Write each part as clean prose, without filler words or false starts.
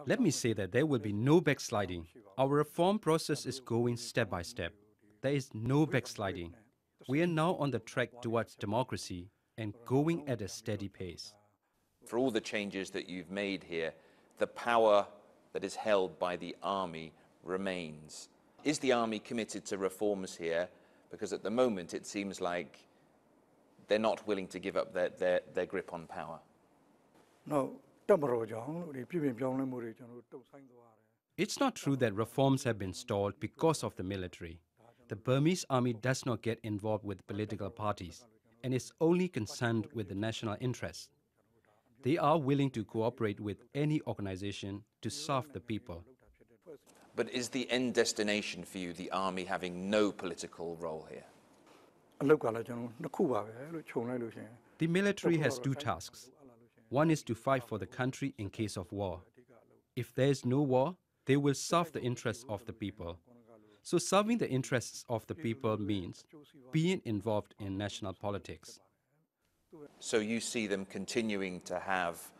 Let me say that there will be no backsliding. Our reform process is going step by step. There is no backsliding. We are now on the track towards democracy and going at a steady pace. For all the changes that you've made here, the power that is held by the army remains. Is the army committed to reforms here? Because at the moment it seems like they're not willing to give up their grip on power. It's not true that reforms have been stalled because of the military. The Burmese army does not get involved with political parties and is only concerned with the national interest. They are willing to cooperate with any organization to serve the people. But is the end destination for you the army having no political role here? The military has two tasks. One is to fight for the country in case of war. If there is no war, they will serve the interests of the people. So serving the interests of the people means being involved in national politics. So you see them continuing to have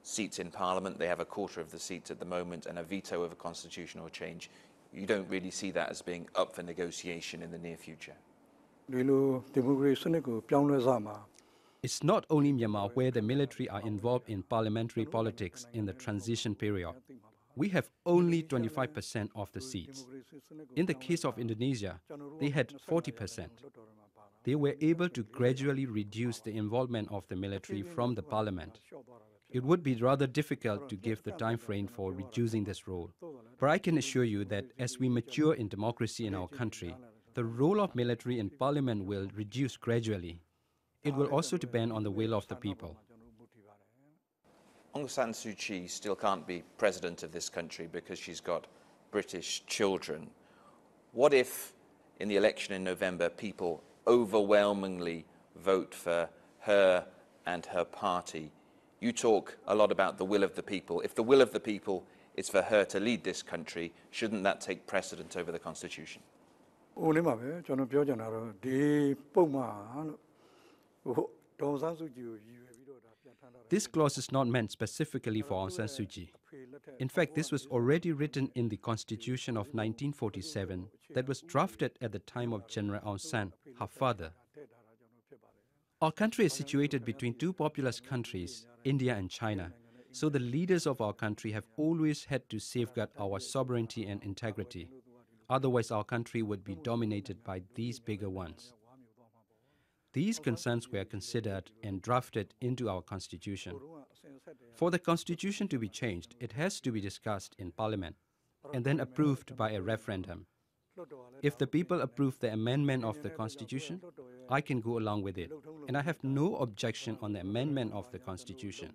seats in Parliament. They have a quarter of the seats at the moment and a veto of a constitutional change. You don't really see that as being up for negotiation in the near future? It's not only Myanmar where the military are involved in parliamentary politics in the transition period. We have only 25% of the seats. In the case of Indonesia, they had 40%. They were able to gradually reduce the involvement of the military from the parliament. It would be rather difficult to give the time frame for reducing this role. But I can assure you that as we mature in democracy in our country, the role of military in parliament will reduce gradually. It will also depend on the will of the people. Aung San Suu Kyi still can't be president of this country because she's got British children. What if, in the election in November, people overwhelmingly vote for her and her party? You talk a lot about the will of the people. If the will of the people is for her to lead this country, shouldn't that take precedent over the Constitution? This clause is not meant specifically for Aung San Suu Kyi. In fact, this was already written in the Constitution of 1947 that was drafted at the time of General Aung San, her father. Our country is situated between two populous countries, India and China, so the leaders of our country have always had to safeguard our sovereignty and integrity. Otherwise, our country would be dominated by these bigger ones. These concerns were considered and drafted into our constitution. For the constitution to be changed, it has to be discussed in Parliament and then approved by a referendum. If the people approve the amendment of the constitution, I can go along with it, and I have no objection on the amendment of the constitution.